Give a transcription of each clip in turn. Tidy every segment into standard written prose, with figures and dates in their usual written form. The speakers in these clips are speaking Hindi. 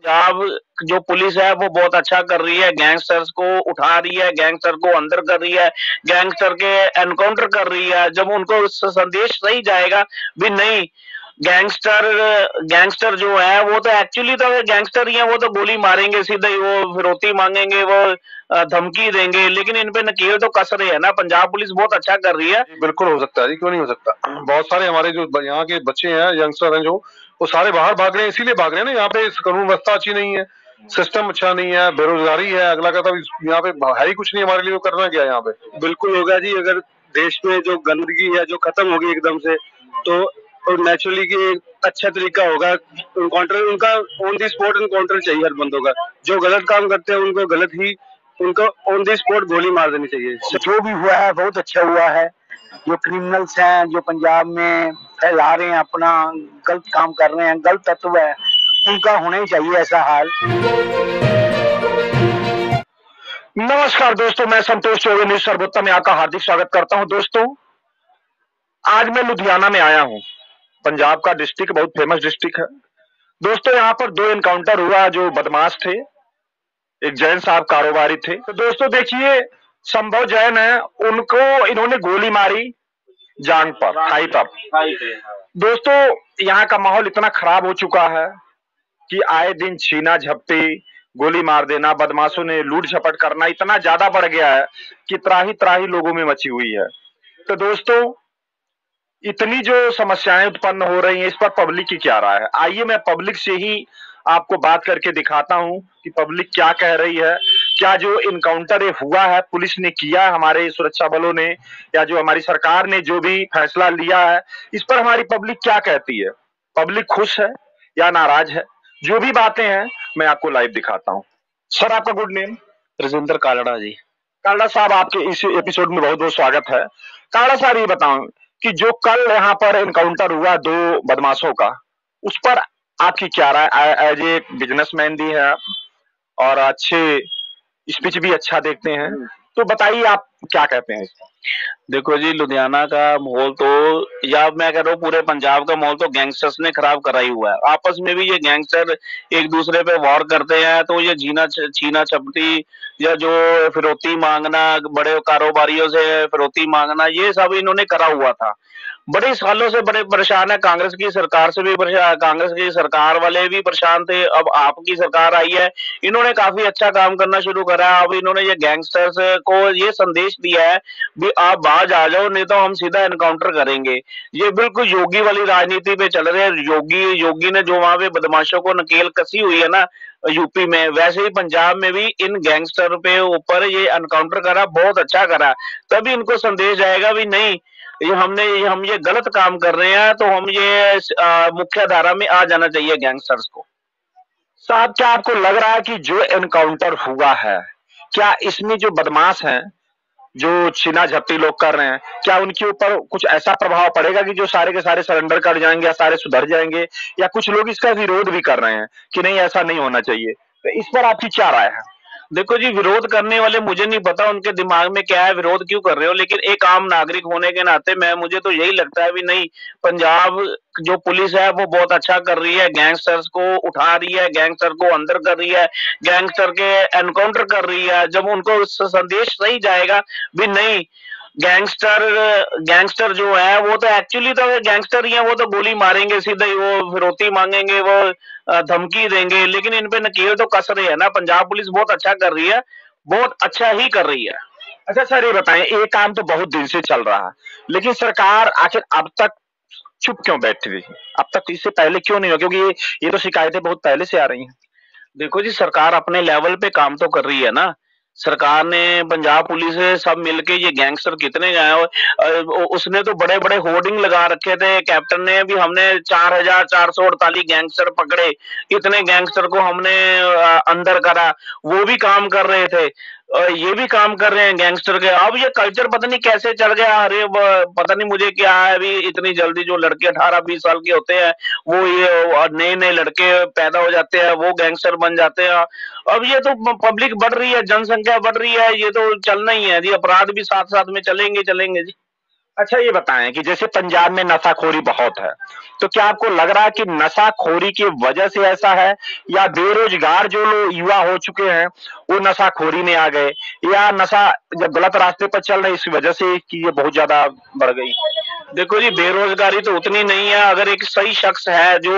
पंजाब जो पुलिस है वो बहुत अच्छा कर रही है, गैंगस्टर्स को उठा रही है, गैंगस्टर को अंदर कर रही है, गैंगस्टर के एनकाउंटर कर रही है। जब उनको संदेश सही जाएगा भी नहीं, गैंगस्टर गैंगस्टर जो है वो तो एक्चुअली तो गैंगस्टर ही है, वो तो गोली मारेंगे सीधे ही, वो फिरौती मांगेंगे, वो धमकी देंगे, लेकिन इन पे नकेल तो कस रहे हैं ना। पंजाब पुलिस बहुत अच्छा कर रही है। बिल्कुल हो सकता है जी, क्यों नहीं हो सकता। बहुत सारे हमारे जो यहाँ के बच्चे हैं, यंगस्टर हैं, जो वो सारे बाहर भाग रहे हैं, इसीलिए भाग रहे हैं ना। यहाँ पे कानून व्यवस्था अच्छी नहीं है, सिस्टम अच्छा नहीं है, बेरोजगारी है, अगला कहता है यहाँ पे है ही कुछ नहीं हमारे लिए, तो करना क्या है यहाँ पे। बिल्कुल होगा जी। अगर देश में जो गंदगी है जो खत्म होगी एकदम से, तो नेचुरली की एक अच्छा तरीका होगा इनकाउंटर, उनका ऑन दी स्पॉट इनकाउंटर चाहिए हर बंदों का। जो गलत काम करते हैं उनको गलत ही, उनको ऑन दी स्पॉट गोली मार देनी चाहिए। जो भी हुआ है बहुत अच्छा हुआ है। जो क्रिमिनल्स हैं जो पंजाब में फैला रहे हैं, अपना गलत काम कर रहे हैं, गलत तत्व है, उनका होना ही चाहिए ऐसा हाल। नमस्कार दोस्तों, मैं संतोष चौबे न्यूज सर्वोत्तम में आपका हार्दिक स्वागत करता हूं। दोस्तों, आज मैं लुधियाना में आया हूं। पंजाब का डिस्ट्रिक्ट बहुत फेमस डिस्ट्रिक्ट है। दोस्तों, यहाँ पर 2 एनकाउंटर हुआ। जो बदमाश थे, एक जैन साहब कारोबारी थे। तो दोस्तों देखिए, संभव जैन है, उनको इन्होंने गोली मारी जांग पर, थाई पर। दोस्तों, यहाँ का माहौल इतना खराब हो चुका है कि आए दिन छीना झपटी, गोली मार देना, बदमाशों ने लूट झपट करना इतना ज्यादा बढ़ गया है कि त्राही त्राही लोगों में मची हुई है। तो दोस्तों, इतनी जो समस्याएं उत्पन्न हो रही हैं, इस पर पब्लिक की क्या राय है? आइए मैं पब्लिक से ही आपको बात करके दिखाता हूं कि पब्लिक क्या कह रही है। क्या जो इनकाउंटर हुआ है, पुलिस ने किया है, हमारे सुरक्षा बलों ने, या जो हमारी सरकार ने जो भी फैसला लिया है, इस पर हमारी पब्लिक क्या कहती है? पब्लिक खुश है या नाराज है? जो भी बातें हैं मैं आपको लाइव दिखाता हूं। सर, आपका गुड नेम? राजेंद्र कालड़ा जी। कालड़ा साहब, आपके इस एपिसोड में बहुत बहुत स्वागत है। कालड़ा साहब, ये बताओ कि जो कल यहाँ पर एनकाउंटर हुआ 2 बदमाशों का, उस पर आपकी क्या राय? एज ए बिजनेसमैन भी है और अच्छे स्पीच भी अच्छा देखते हैं, तो बताइए आप क्या कहते हैं इसका? देखो जी, लुधियाना का माहौल तो, या मैं कह रहा हूँ पूरे पंजाब का माहौल तो गैंगस्टर्स ने खराब करा ही हुआ है। आपस में भी ये गैंगस्टर एक दूसरे पे वॉर करते हैं, तो ये छीना झपटी या जो फिरौती मांगना, बड़े कारोबारियों से फिरौती मांगना, ये सब इन्होंने करा हुआ था। बड़े सालों से बड़े परेशान है, कांग्रेस की सरकार से भी परेशान, कांग्रेस की सरकार वाले भी परेशान थे। अब आपकी सरकार आई है, इन्होंने काफी अच्छा काम करना शुरू करा। अब इन्होंने ये गैंगस्टर्स को ये संदेश दिया है भी आप बाहर आ जाओ, नहीं तो हम सीधा एनकाउंटर करेंगे। ये बिल्कुल योगी वाली राजनीति पे चल रहे हैं। योगी ने जो वहां पे बदमाशों को नकेल कसी हुई है ना यूपी में, वैसे ही पंजाब में भी इन गैंगस्टर पे ऊपर ये एनकाउंटर करा, बहुत अच्छा करा। तभी इनको संदेश जाएगा भी नहीं, हम ये गलत काम कर रहे हैं, तो हम ये मुख्य धारा में आ जाना चाहिए गैंगस्टर्स को। साहब, क्या आपको लग रहा है कि जो एनकाउंटर हुआ है, क्या इसमें जो बदमाश हैं, जो छीना झपटी लोग कर रहे हैं, क्या उनके ऊपर कुछ ऐसा प्रभाव पड़ेगा कि जो सारे के सारे सरेंडर कर जाएंगे या सारे सुधर जाएंगे, या कुछ लोग इसका विरोध भी कर रहे हैं कि नहीं, ऐसा नहीं होना चाहिए? तो इस पर आपकी क्या राय है? देखो जी, विरोध करने वाले, मुझे नहीं पता उनके दिमाग में क्या है, विरोध क्यों कर रहे हो, लेकिन एक आम नागरिक होने के नाते मुझे तो यही लगता है भी नहीं, पंजाब जो पुलिस है वो बहुत अच्छा कर रही है, गैंगस्टर्स को उठा रही है, गैंगस्टर को अंदर कर रही है, गैंगस्टर के एनकाउंटर कर रही है। जब उनको संदेश सही जाएगा भी नहीं, गैंगस्टर गैंगस्टर जो है वो तो एक्चुअली तो गैंगस्टर ही है, वो तो गोली मारेंगे सीधे ही, वो फिरौती मांगेंगे, वो धमकी देंगे, लेकिन इन पे नकेल तो कस रहे हैं ना। पंजाब पुलिस बहुत अच्छा कर रही है, बहुत अच्छा ही कर रही है। अच्छा सर, ये बताएं, ये काम तो बहुत दिन से चल रहा है, लेकिन सरकार आखिर अब तक चुप क्यों बैठी रही? अब तक इससे पहले क्यों नहीं हुआ? क्योंकि ये तो शिकायतें बहुत पहले से आ रही हैं। देखो जी, सरकार अपने लेवल पे काम तो कर रही है ना। सरकार ने, पंजाब पुलिस है, सब मिलके, ये गैंगस्टर कितने गए, उसने तो बड़े बड़े होर्डिंग लगा रखे थे कैप्टन ने भी, हमने 4448 गैंगस्टर पकड़े, इतने गैंगस्टर को हमने अंदर करा। वो भी काम कर रहे थे, ये भी काम कर रहे हैं गैंगस्टर के। अब ये कल्चर पता नहीं कैसे चल गया। अरे पता नहीं मुझे क्या है, अभी इतनी जल्दी जो लड़के 18-20 साल के होते हैं, वो ये नए नए लड़के पैदा हो जाते हैं, वो गैंगस्टर बन जाते हैं। अब ये तो पब्लिक बढ़ रही है, जनसंख्या बढ़ रही है, ये तो चलना ही है जी, अपराध भी साथ साथ में चलेंगे चलेंगे जी। अच्छा ये बताएं कि जैसे पंजाब में नशाखोरी बहुत है, तो क्या आपको लग रहा है कि नशाखोरी की वजह से ऐसा है, या बेरोजगार जो लोग युवा हो चुके हैं वो नशाखोरी में आ गए, या नशा जब गलत रास्ते पर चल रहे इस वजह से कि ये बहुत ज्यादा बढ़ गई? देखो जी, बेरोजगारी तो उतनी नहीं है। अगर एक सही शख्स है जो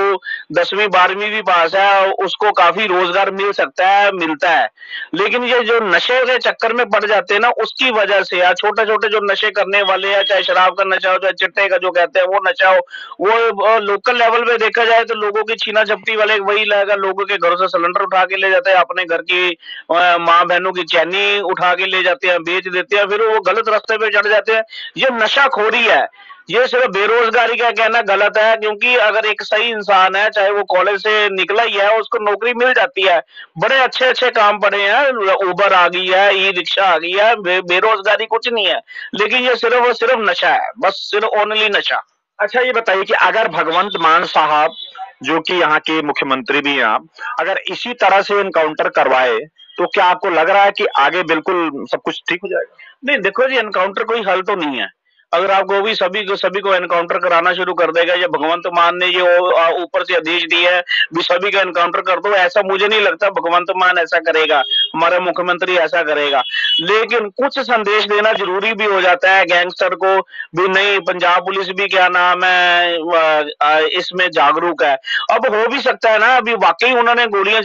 10वीं 12वीं भी पास है, उसको काफी रोजगार मिल सकता है, मिलता है। लेकिन ये जो नशे के चक्कर में पड़ जाते हैं ना, उसकी वजह से, या छोटे छोटे जो नशे करने वाले हैं, चाहे शराब का नशा हो, चाहे चिट्टे का जो कहते हैं वो नशा हो, वो लोकल लेवल पे देखा जाए तो लोगों की छीना झपटी वाले वही लगा, लोगों के घरों से सिलेंडर उठा के ले जाते हैं, अपने घर की माँ बहनों की चैनी उठा के ले जाते हैं, बेच देते हैं, फिर वो गलत रास्ते पे चढ़ जाते हैं। ये नशाखोरी है। ये सिर्फ बेरोजगारी का कहना गलत है, क्योंकि अगर एक सही इंसान है, चाहे वो कॉलेज से निकला ही है, उसको नौकरी मिल जाती है। बड़े अच्छे अच्छे काम पड़े हैं, उबर आ गई है, ई रिक्शा आ गई है, बेरोजगारी कुछ नहीं है। लेकिन ये सिर्फ और सिर्फ नशा है, बस सिर्फ ओनली नशा। अच्छा ये बताइए कि अगर भगवंत मान साहब, जो कि यहाँ के मुख्यमंत्री भी हैं आप, अगर इसी तरह से एनकाउंटर करवाए, तो क्या आपको लग रहा है कि आगे बिल्कुल सब कुछ ठीक हो जाएगा? नहीं, देखो जी, एनकाउंटर कोई हल तो नहीं है। अगर आपको भी सभी को एनकाउंटर कराना शुरू कर देगा, या भगवंत मान ने ये ऊपर से आदेश दिए है भी सभी का एनकाउंटर कर दो, ऐसा मुझे नहीं लगता भगवंत मान ऐसा करेगा, हमारा मुख्यमंत्री ऐसा करेगा। लेकिन कुछ संदेश देना जरूरी भी हो जाता है गैंगस्टर को भी। नहीं, पंजाब पुलिस भी क्या नाम है इसमें जागरूक है। अब हो भी सकता है ना, अभी वाकई उन्होंने गोलियां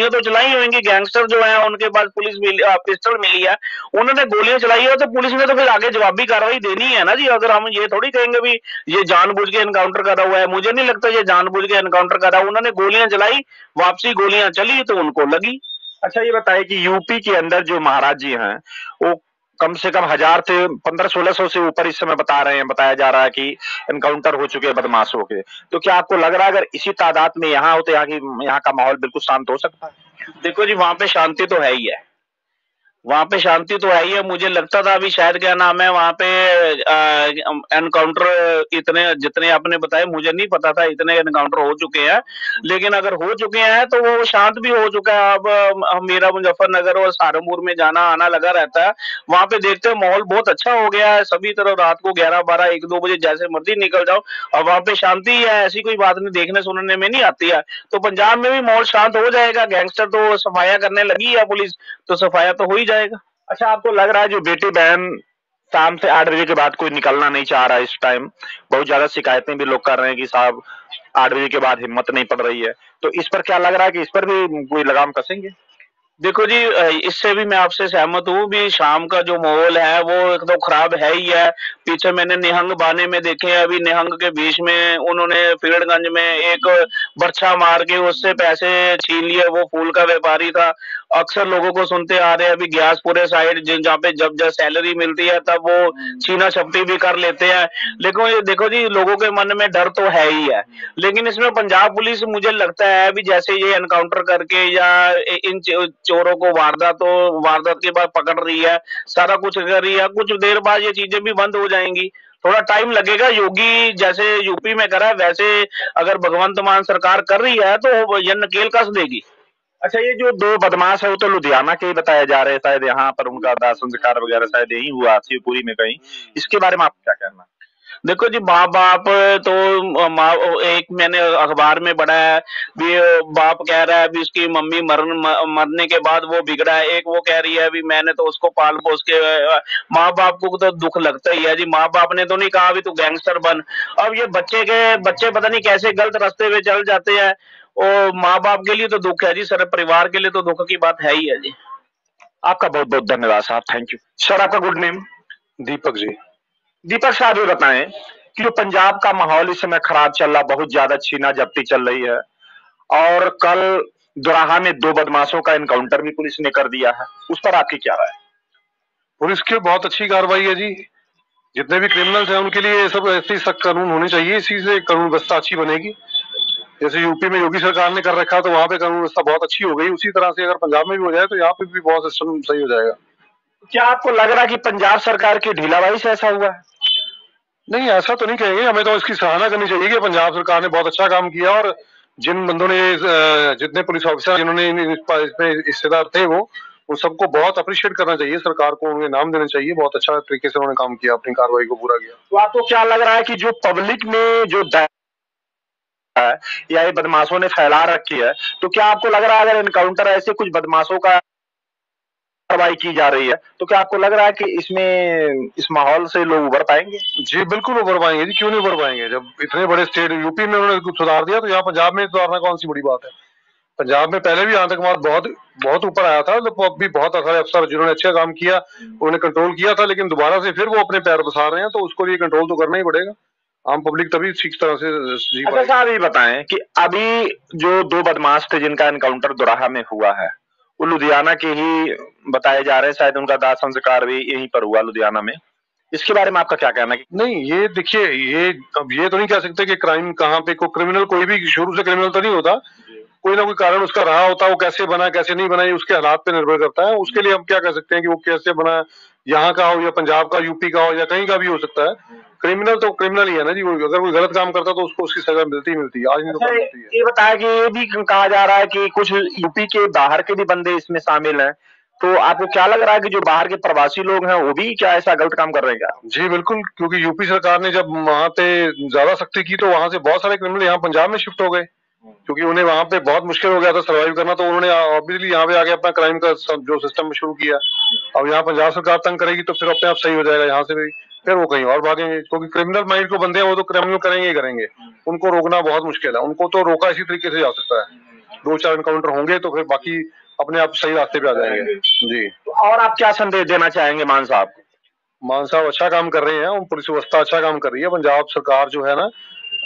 तो चलाई होंगी, गैंगस्टर जो है उनके पास पिस्टल मिली है, उन्होंने गोलियां चलाई है, तो पुलिस ने तो फिर आगे जवाबी कार्रवाई देनी है ना जी। अगर हम ये थोड़ी कहेंगे भी ये जानबूझ के एनकाउंटर करा हुआ है, मुझे नहीं लगता ये जानबूझ के एनकाउंटर करा। उन्होंने गोलियां चलाई, वापसी गोलियां चली तो उनको लगी। अच्छा ये बताइए कि यूपी के अंदर जो महाराज जी हैं, वो कम से कम 1000 से 1500-1600 से ऊपर इस समय बताया जा रहा है कि एनकाउंटर हो चुके हैं बदमाशों के। तो क्या आपको लग रहा है अगर इसी तादाद में यहाँ हो तो यहाँ का माहौल बिल्कुल शांत हो सकता है? देखो जी, वहां पे शांति तो है ही है, वहां पे शांति तो है ही है। मुझे लगता था अभी शायद क्या नाम है वहां पे एनकाउंटर इतने जितने आपने बताए, मुझे नहीं पता था इतने एनकाउंटर हो चुके हैं। लेकिन अगर हो चुके हैं तो वो शांत भी हो चुका है। अब मेरा मुजफ्फरनगर और सहारनपुर में जाना आना लगा रहता है, वहां पे देखते हो माहौल बहुत अच्छा हो गया है। सभी तरफ रात को 11, 12, 1, 2 बजे जैसे मर्जी निकल जाओ, अब वहां पे शांति है, ऐसी कोई बात नहीं देखने सुनने में नहीं आती है। तो पंजाब में भी माहौल शांत हो जाएगा। गैंगस्टर तो सफाया करने लगी है पुलिस, तो सफाया तो हो ही जाएगा। अच्छा आपको लग रहा है जो बेटी बहन शाम से 8 बजे के बाद कोई निकलना नहीं चाह रहा है इस टाइम, बहुत ज्यादा शिकायतें भी लोग कर रहे हैं कि साहब 8 बजे के बाद हिम्मत नहीं पड़ रही है, तो इस पर क्या लग रहा है कि इस पर भी कोई लगाम कसेंगे? देखो जी, इससे भी मैं आपसे सहमत हूँ भी। शाम का जो माहौल है वो एक तो खराब है ही है। पीछे मैंने निहंग बाने में देखे हैं, अभी निहंग के बीच में उन्होंने फील्डगंज में एक बर्छा मार के उससे पैसे छीन लिए। वो फूल का व्यापारी था। अक्सर लोगों को सुनते आ रहे हैं अभी ग्यासपुरे साइड जहाँ पे जब जब सैलरी मिलती है तब वो छीना छपटी भी कर लेते हैं। लेकिन ये देखो जी, लोगों के मन में डर तो है ही है। लेकिन इसमें पंजाब पुलिस मुझे लगता है भी जैसे ये एनकाउंटर करके या इन चोरों को वारदात के बाद पकड़ रही है, सारा कुछ कर रही है, कुछ देर बाद ये चीजें भी बंद हो जाएंगी। थोड़ा टाइम लगेगा। योगी जैसे यूपी में करा वैसे अगर भगवंत मान सरकार कर रही है तो ये नकेल कस देगी। अच्छा ये जो 2 बदमाश है वो तो लुधियाना के ही बताए जा रहे हैं, शायद यहाँ पर उनका दाह संस्कार वगैरह शायद यही हुआ शिवपुरी में कहीं। इसके बारे में आप क्या कहना? देखो जी, माँ बाप तो एक मैंने अखबार में पढ़ा है भी, बाप कह रहा है भी उसकी मम्मी मरने के बाद वो बिगड़ा है। एक वो कह रही है भी मैंने तो उसको पाल पोस के माँ बाप को तो दुख लगता ही है जी। माँ बाप ने तो नहीं कहा भी तू गैंगस्टर बन। अब ये बच्चे पता नहीं कैसे गलत रास्ते पे चल जाते हैं, और माँ बाप के लिए तो दुख है जी, सारे परिवार के लिए तो दुख की बात है ही है जी। आपका बहुत बहुत धन्यवाद साहब, थैंक यू सर। आपका गुड नेम? दीपक जी। दीपक साहब ये बताएं कि जो पंजाब का माहौल इस समय खराब चल रहा, बहुत ज्यादा छीना झपटी चल रही है, और कल दोराहा में 2 बदमाशों का एनकाउंटर भी पुलिस ने कर दिया है, उस पर आपकी क्या राय? पुलिस की बहुत अच्छी कार्रवाई है जी। जितने भी क्रिमिनल्स हैं उनके लिए सब ऐसे ही सख्त कानून होने चाहिए, इसी से कानून व्यवस्था अच्छी बनेगी। जैसे यूपी में योगी सरकार ने कर रखा तो वहां पे कानून व्यवस्था बहुत अच्छी हो गई, उसी तरह से अगर पंजाब में भी हो जाए तो यहाँ पे भी बहुत सिस्टम सही हो जाएगा। क्या आपको लग रहा है कि पंजाब सरकार की ढीलाबाई से ऐसा हुआ है? नहीं, ऐसा तो नहीं कहेंगे, हमें तो इसकी सराहना करनी चाहिए कि पंजाब सरकार ने बहुत अच्छा काम किया। और जिन बंदों ने जितने पुलिस ऑफिसर जिन्होंने इसमें हिस्सेदार थे वो उन सबको बहुत अप्रिशिएट करना चाहिए, सरकार को उन्हें नाम देना चाहिए, बहुत अच्छा तरीके से उन्होंने काम किया, अपनी कार्रवाई को पूरा किया। तो आपको क्या लग रहा है कि जो पब्लिक में जो है या ये बदमाशों ने फैला रखी है, तो क्या आपको लग रहा है अगर एनकाउंटर ऐसे कुछ बदमाशों का कार्रवाई की जा रही है, तो क्या आपको लग रहा है कि इसमें इस माहौल से लोग उभर पाएंगे? जी बिल्कुल उभर पाएंगे जी, क्यों नहीं उभर पाएंगे? जब इतने बड़े स्टेट यूपी में उन्होंने कुछ सुधार दिया, तो यहाँ पंजाब में सुधारना कौन सी बड़ी बात है? पंजाब में पहले भी आतंकवाद बहुत बहुत ऊपर आया था, तो अब भी बहुत सारे अफसर जिन्होंने अच्छा काम किया, उन्होंने कंट्रोल किया था, लेकिन दोबारा से फिर वो अपने पैर पसार रहे हैं, तो उसको लिए कंट्रोल तो करना ही पड़ेगा। आम पब्लिक तभी ठीक तरह से जी अच्छा पाएगी। साहब ये बताएं कि अभी जो 2 बदमाश थे जिनका एनकाउंटर दोराहा में हुआ है, वो लुधियाना के ही बताए जा रहे हैं, शायद उनका दाह संस्कार भी यहीं पर हुआ लुधियाना में। इसके बारे में आपका क्या कहना है? नहीं, ये देखिए, ये अब ये तो नहीं कह सकते कि क्राइम कहाँ पे, क्रिमिनल कोई भी शुरू से क्रिमिनल तो नहीं होता, कोई ना कोई कारण उसका रहा होता है, वो कैसे बना कैसे नहीं बना ये उसके हालात पे निर्भर करता है। उसके लिए हम क्या कह सकते हैं कि वो कैसे बना, यहाँ का हो या पंजाब का, यूपी का हो या कहीं का भी हो सकता है। क्रिमिनल तो क्रिमिनल ही है ना जी, अगर कोई गलत काम करता तो उसको उसकी सजा मिलती ही मिलती है, आज नहीं तो कल मिलती है। ये बताया कि ये भी कहा जा रहा है कि कुछ यूपी के बाहर के भी बंदे इसमें शामिल हैं, तो आपको क्या लग रहा है कि जो बाहर के प्रवासी लोग हैं वो भी क्या ऐसा गलत काम कर रहे हैं क्या? जी बिल्कुल, क्योंकि यूपी सरकार ने जब वहां पे ज्यादा सख्ती की तो वहां से बहुत सारे क्रिमिनल यहाँ पंजाब में शिफ्ट हो गए, क्योंकि उन्हें वहां पे बहुत मुश्किल हो गया था सर्वाइव करना, तो उन्होंने ऑब्वियसली यहाँ पे आके अपना क्राइम का जो सिस्टम शुरू किया। अब यहाँ पंजाब सरकार तंग करेगी तो फिर अपने आप सही हो जाएगा यहाँ से भी, फिर वो कहीं और भागेंगे, क्योंकि क्रिमिनल माइंड को बंदे हैं वो तो क्रिमिनल करेंगे ही करेंगे, उनको रोकना बहुत मुश्किल है। उनको तो रोका इसी तरीके से जा सकता है, 2-4 एनकाउंटर होंगे तो फिर बाकी अपने आप सही रास्ते पे आ जाएंगे जी। तो और आप क्या संदेश देना चाहेंगे मान साहब को? मान साहब अच्छा काम कर रहे हैं, पुलिस व्यवस्था अच्छा काम कर रही है, पंजाब सरकार जो है ना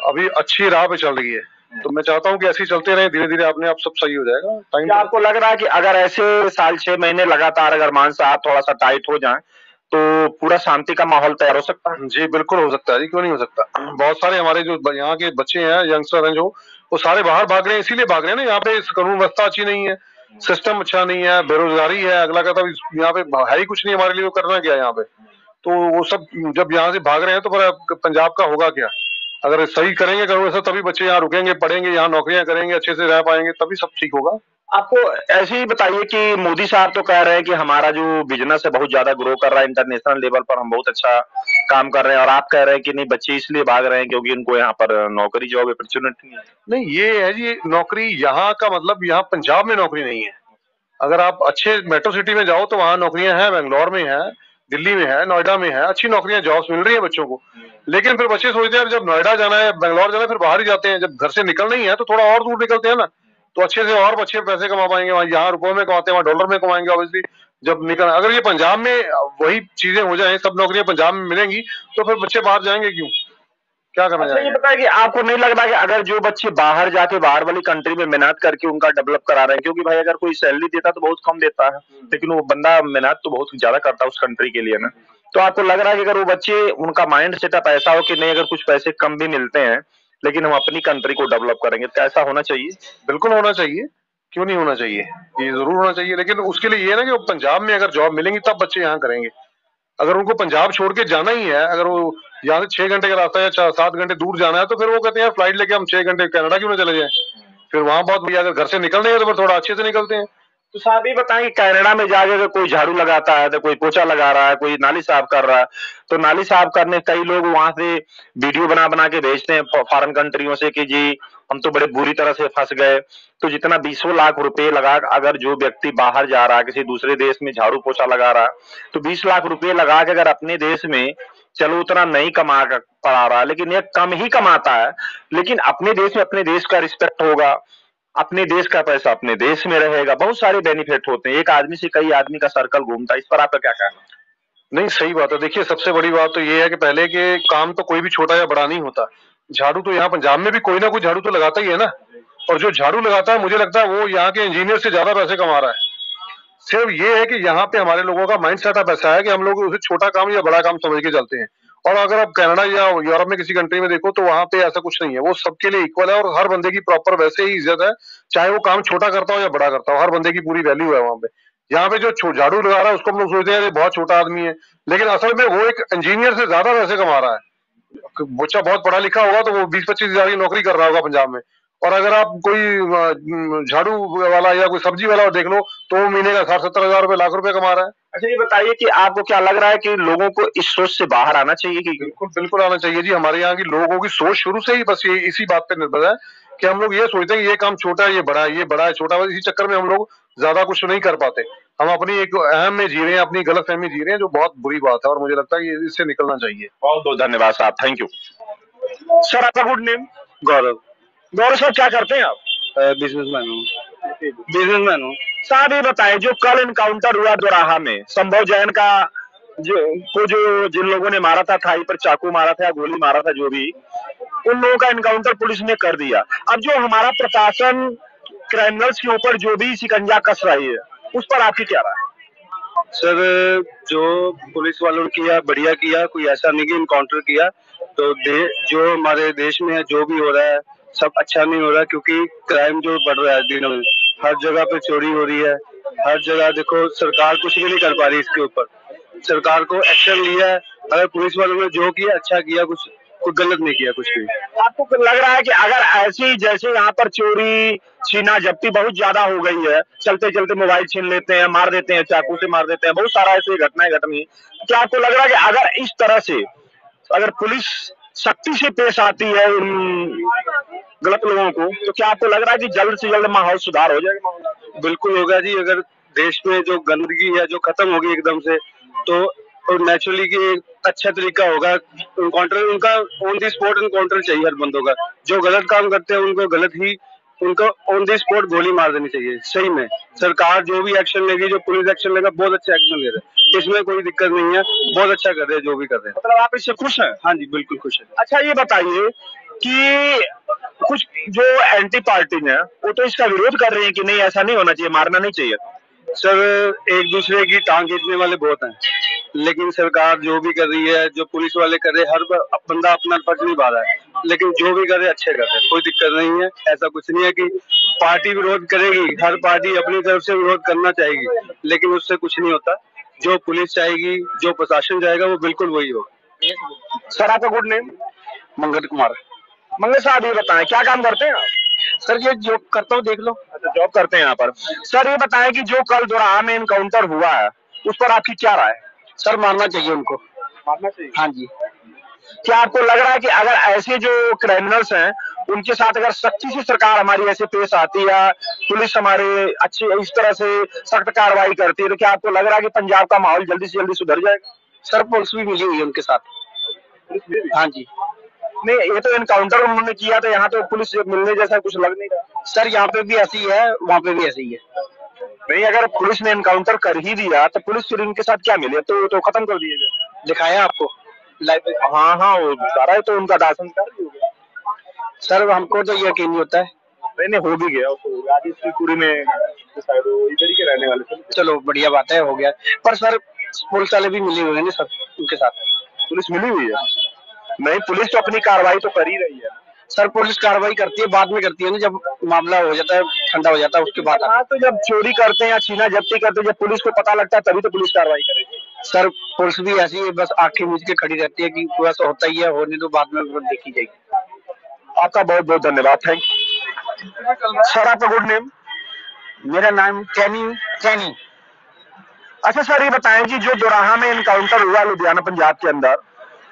अभी अच्छी राह पे चल रही है, तो मैं चाहता हूँ कि ऐसे ही चलते रहे, धीरे धीरे अपने आप सब सही हो जाएगा। टाइम क्या आपको लग रहा है कि अगर ऐसे साल 6 महीने लगातार अगर मान साहब थोड़ा सा टाइट हो जाए तो पूरा शांति का माहौल तैयार हो सकता है? जी बिल्कुल हो सकता है जी, क्यों नहीं हो सकता। बहुत सारे हमारे जो यहाँ के बच्चे हैं, यंगस्टर हैं, जो वो सारे बाहर भाग रहे हैं, इसीलिए भाग रहे हैं ना, यहाँ पे कानून व्यवस्था अच्छी नहीं है, सिस्टम अच्छा नहीं है, बेरोजगारी है, अगला कहता है यहाँ पे है ही कुछ नहीं हमारे लिए, तो करना क्या है यहाँ पे। तो वो सब जब यहाँ से भाग रहे हैं तो फिर पंजाब का होगा क्या? अगर सही करेंगे कानून व्यवस्था तभी बच्चे यहाँ रुकेंगे, पढ़ेंगे, यहाँ नौकरियां करेंगे, अच्छे से रह पाएंगे, तभी सब ठीक होगा। आपको ऐसे ही बताइए कि मोदी साहब तो कह रहे हैं कि हमारा जो बिजनेस है बहुत ज्यादा ग्रो कर रहा है, इंटरनेशनल लेवल पर हम बहुत अच्छा काम कर रहे हैं, और आप कह रहे हैं कि नहीं बच्चे इसलिए भाग रहे हैं क्योंकि उनको यहाँ पर नौकरी जॉब अपॉर्चुनिटी नहीं है। नहीं, ये है जी, नौकरी यहाँ का मतलब यहाँ पंजाब में नौकरी नहीं है। अगर आप अच्छे मेट्रो सिटी में जाओ तो वहाँ नौकरियां हैं, बेंगलोर में है, दिल्ली में है, नोएडा में है, अच्छी नौकरियां, जॉब्स मिल रही है बच्चों को। लेकिन फिर बच्चे सोचते हैं जब नोएडा जाना है, बेंगलोर जाना है, फिर बाहर ही जाते हैं। जब घर से निकलना ही है तो थोड़ा और दूर निकलते हैं ना, तो अच्छे से और अच्छे पैसे कमा पाएंगे। वहाँ यहाँ रुपयों में कमाते हैं, वहाँ डॉलर में कमाएंगे ऑब्वियसली। जब निकल अगर ये पंजाब में वही चीजें हो जाए, सब नौकरियां पंजाब में मिलेंगी, तो फिर बच्चे बाहर जाएंगे क्यों? क्या करना अच्छा ये चाहेंगे? बताइए कि आपको नहीं लगता कि अगर जो बच्चे बाहर जाके बाहर वाली कंट्री में मेहनत करके उनका डेवलप करा रहे हैं, क्योंकि भाई अगर कोई सैलरी देता तो बहुत कम देता है, लेकिन वो बंदा मेहनत तो बहुत ज्यादा करता है उस कंट्री के लिए ना, तो आपको लग रहा है कि अगर वो बच्चे उनका माइंड सेटअप ऐसा हो कि नहीं अगर कुछ पैसे कम भी मिलते हैं लेकिन हम अपनी कंट्री को डेवलप करेंगे, तो ऐसा होना चाहिए? बिल्कुल होना चाहिए, क्यों नहीं होना चाहिए, ये जरूर होना चाहिए। लेकिन उसके लिए ये है ना कि पंजाब में अगर जॉब मिलेंगी तब बच्चे यहाँ करेंगे। अगर उनको पंजाब छोड़ के जाना ही है, अगर वो यहाँ से 6 घंटे का रास्ता है या 7 घंटे दूर जाना है, तो फिर वो कहते हैं फ्लाइट लेके हम 6 घंटे कनाडा क्यों ना चले जाएं। फिर वहां बहुत भैया, अगर घर से निकलने हैं तो फिर थोड़ा अच्छे से निकलते हैं। तो साहब ये बताएं कि कनाडा में जाके अगर कोई झाड़ू लगाता है, तो कोई पोछा लगा रहा है, कोई नाली साफ कर रहा है, तो नाली साफ करने कई लोग वहां से वीडियो बना बना के भेजते हैं फॉरेन कंट्रियों से कि जी हम तो बड़े बुरी तरह से फंस गए। तो जितना 20 लाख रुपए लगा अगर जो व्यक्ति बाहर जा रहा है किसी दूसरे देश में झाड़ू पोछा लगा रहा है, तो 20 लाख रुपए लगा के अगर अपने देश में चलो उतना नहीं कमा पा रहा, लेकिन ये कम ही कमाता है, लेकिन अपने देश में अपने देश का रिस्पेक्ट होगा, अपने देश का पैसा अपने देश में रहेगा, बहुत सारे बेनिफिट होते हैं, एक आदमी से कई आदमी का सर्कल घूमता है। इस पर आपका क्या कहना है? नहीं, सही बात है। देखिए, सबसे बड़ी बात तो ये है कि पहले के काम तो कोई भी छोटा या बड़ा नहीं होता। झाड़ू तो यहाँ पंजाब में भी कोई ना कोई झाड़ू तो लगाता ही है ना, और जो झाड़ू लगाता है मुझे लगता है वो यहाँ के इंजीनियर से ज्यादा पैसे कमा रहा है। सिर्फ ये है कि यहाँ पे हमारे लोगों का माइंड सेटअप ऐसा है कि हम लोग उसे छोटा काम या बड़ा काम समझ के चलते हैं। और अगर आप कनाडा या यूरोप में किसी कंट्री में देखो तो वहां पे ऐसा कुछ नहीं है, वो सबके लिए इक्वल है और हर बंदे की प्रॉपर वैसे ही इज्जत है, चाहे वो काम छोटा करता हो या बड़ा करता हो, हर बंदे की पूरी वैल्यू है वहां पे। यहाँ पे जो झाड़ू लगा रहा है उसको हम लोग सोचते हैं ये बहुत छोटा आदमी है, लेकिन असल में वो एक इंजीनियर से ज्यादा पैसे कमा रहा है। बच्चा बहुत पढ़ा लिखा होगा तो वो 20-25 हजार की नौकरी कर रहा होगा पंजाब में, और अगर आप कोई झाड़ू वाला या कोई सब्जी वाला देख लो तो वो महीने का 60-70 हजार रुपए, लाख रुपए कमा रहा है। अच्छा ये बताइए कि आपको क्या लग रहा है कि लोगों को इस सोच से बाहर आना चाहिए कि बिल्कुल बिल्कुल आना चाहिए जी। हमारे यहाँ की लोगों की सोच शुरू से ही बस ये इसी बात पे निर्भर है कि हम लोग ये सोचते हैं कि ये काम छोटा है, ये बड़ा है, ये बड़ा है, छोटा है। इसी चक्कर में हम लोग ज्यादा कुछ नहीं कर पाते। हम अपनी एक अहम में जी रहे हैं, अपनी गलतफहमी जी रहे हैं, जो बहुत बुरी बात है और मुझे लगता है कि इससे निकलना चाहिए। बहुत बहुत धन्यवाद साहब, थैंक यू। सर आपका गुड नेम? गौरव, गौरव सर क्या करते हैं आप? बिजनेसमैन हूँ, बिजनेसमैन हूँ। साहब ये बताएं, जो कल इनकाउंटर हुआ दोराहा में संभव जैन का, जो जिन लोगों ने मारा था, थाई पर चाकू मारा था या गोली मारा था, जो भी, उन लोगों का इनकाउंटर पुलिस ने कर दिया। अब जो हमारा प्रशासन क्रिमिनल्स के ऊपर जो भी शिकंजा कस रही है, उस पर आपकी क्या राय है? सर जो पुलिस वालों ने किया बढ़िया किया, कोई ऐसा नहीं कि इनकाउंटर किया। तो जो हमारे देश में है, जो भी हो रहा है सब अच्छा नहीं हो रहा, क्योंकि क्राइम जो बढ़ रहा है दिनों में, हर जगह पे चोरी हो रही है, हर जगह देखो सरकार कुछ भी नहीं कर पा रही इसके ऊपर। सरकार को एक्शन लिया है, अगर पुलिस वालों ने जो किया अच्छा किया, कुछ गलत नहीं किया कुछ भी। आपको लग रहा है कि अगर ऐसी, जैसे यहाँ पर चोरी छीना जब्ती बहुत ज्यादा हो गई है, चलते चलते मोबाइल छीन लेते हैं, मार देते हैं, चाकू से मार देते हैं, बहुत सारा ऐसी घटनाएं घट रही है, क्या आपको लग रहा है कि अगर इस तरह से अगर पुलिस सख्ती से पेश आती है उन गलत लोगों को, तो क्या आपको लग रहा है कि जल्द से जल्द माहौल सुधार हो जाएगा? बिल्कुल होगा जी। अगर देश में जो गंदगी है जो खत्म होगी एकदम से, तो नेचुरली की एक अच्छा तरीका होगा। इनकाउंटर उनका ऑन दी स्पॉट इनकाउंटर चाहिए हर बंदों का। जो गलत काम करते हैं उनको ऑन दी स्पॉट गोली मार देनी चाहिए। सही में सरकार जो भी एक्शन लेगी, जो पुलिस एक्शन लेगा, बहुत अच्छा एक्शन ले रहे हैं, इसमें कोई दिक्कत नहीं है, बहुत अच्छा कर रहे हैं जो भी कर रहे हैं। मतलब आप इससे खुश हैं? हाँ जी बिल्कुल खुश है। अच्छा ये बताइए कि कुछ जो एंटी पार्टी है वो तो इसका विरोध कर रहे हैं कि नहीं, ऐसा नहीं होना चाहिए, मारना नहीं चाहिए। सर एक दूसरे की टांग खींचने वाले बहुत हैं, लेकिन सरकार जो भी कर रही है, जो पुलिस वाले कर रहे हैं, हर बंदा अपना फर्ज निभा रहा है, लेकिन जो भी कर रहे हैं अच्छे कर रहे हैं, कोई दिक्कत नहीं है। ऐसा कुछ नहीं है कि पार्टी विरोध करेगी, हर पार्टी अपनी तरफ से विरोध करना चाहेगी, लेकिन उससे कुछ नहीं होता। जो पुलिस चाहेगी, जो प्रशासन चाहेगा, वो बिल्कुल वही होगा। सर आपका गुड नेम? मंगल कुमार। मंगल साहब ये बताएं क्या काम करते हैं आप? सर ये जॉब करता हूँ, देख लो। अच्छा जॉब करते हैं यहाँ पर। सर ये बताएं कि जो कल दोराहा में इनकाउंटर हुआ है उस पर आपकी क्या राय है? सर मारना चाहिए उनको। मारना चाहिए? हाँ जी। क्या आपको लग रहा है कि अगर ऐसे जो क्रिमिनल्स हैं उनके साथ अगर सख्ती से सरकार हमारी ऐसे पेश आती है, पुलिस हमारे अच्छी इस तरह से सख्त कार्रवाई करती है, तो क्या आपको लग रहा है कि पंजाब का माहौल जल्दी से जल्दी सुधर जाएगा? सर पुलिस भी मिली हुई है उनके साथ। हाँ जी। नहीं ये तो इनकाउंटर उन्होंने किया था, यहाँ तो पुलिस मिलने जैसा कुछ लग नहीं रहा। सर यहाँ पे भी ऐसी है, वहाँ पे भी ऐसी है। नहीं अगर पुलिस ने इनकाउंटर कर ही दिया तो पुलिस फिर इनके साथ क्या मिले, तो खत्म कर दिए गए। दिखाया आपको लाइव? हाँ हाँ वो सारा तो उनका दाह संस्कार भी हो गया। सर हमको तो यकीन नहीं होता है। नहीं हो भी गया, राजस्थान में शायद वो इधर ही के रहने वाले थे। चलो बढ़िया बात है, हो गया। पर सर पुलिस वाले भी मिले हुए हैं सर उनके साथ। पुलिस मिली हुई है? नहीं पुलिस तो अपनी कार्रवाई तो कर ही रही है। सर पुलिस कार्रवाई करती है, बाद में करती है ना, जब मामला हो जाता है, ठंडा हो जाता है, उसके बाद। हाँ तो जब चोरी करते हैं या छीना जब्ती करते हैं, जब पुलिस को पता लगता है तभी तो पुलिस कार्रवाई करेगी। सर पुलिस भी ऐसी है, बस आंखें मीच के खड़ी रहती है कि पूरा सा होता ही है, होने तो बाद में देखी जाएगी। आपका बहुत बहुत धन्यवाद, थैंक यू। सर आपका गुड नेम? मेरा नाम टैनी। अच्छा सर ये बताएं कि जो दोराहा में इनकाउंटर हुआ लुधियाना पंजाब के अंदर,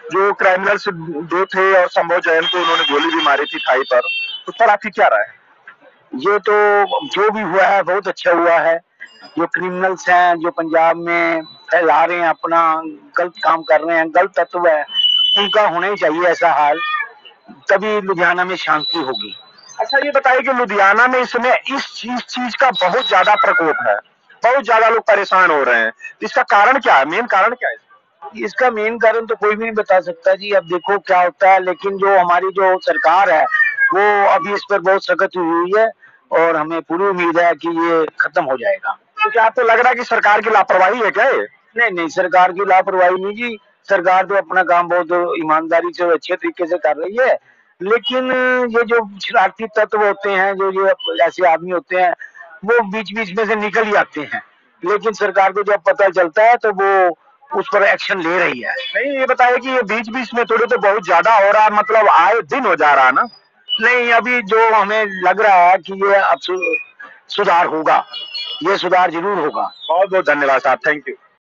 जो क्रिमिनल्स दो थे और संभव जैन को उन्होंने गोली भी मारी थी थाई पर, उस पर आपकी क्या राय है? ये तो जो भी हुआ है बहुत अच्छा हुआ है। जो क्रिमिनल्स हैं जो पंजाब में फैला रहे हैं, अपना गलत काम कर रहे हैं, गलत तत्व है, उनका होना ही चाहिए ऐसा हाल, तभी लुधियाना में शांति होगी। अच्छा ये बताइए कि लुधियाना में इस समय इस चीज का बहुत ज्यादा प्रकोप है, बहुत ज्यादा लोग परेशान हो रहे हैं, इसका कारण क्या है, मेन कारण क्या है? इसका मेन कारण तो कोई भी नहीं बता सकता जी, अब देखो क्या होता है, लेकिन जो हमारी जो सरकार है वो अभी इस पर बहुत सख्त हुई है और हमें पूरी उम्मीद है कि ये खत्म हो जाएगा। तो क्या आपको लग रहा है कि सरकार की लापरवाही है क्या ये? नहीं सरकार की लापरवाही नहीं जी, सरकार तो अपना काम बहुत ईमानदारी से अच्छे तरीके से कर रही है, लेकिन ये जो शरारती तत्व होते हैं, जो ये ऐसे आदमी होते हैं, वो बीच बीच में से निकल ही आते हैं, लेकिन सरकार को जब पता चलता है तो वो उस पर एक्शन ले रही है। नहीं ये बताइए कि ये बीच बीच में थोड़े तो बहुत ज्यादा हो रहा है, मतलब आए दिन हो जा रहा है ना? नहीं, अभी जो हमें लग रहा है कि ये अब सुधार होगा, ये सुधार जरूर होगा। बहुत बहुत धन्यवाद साहब, थैंक यू।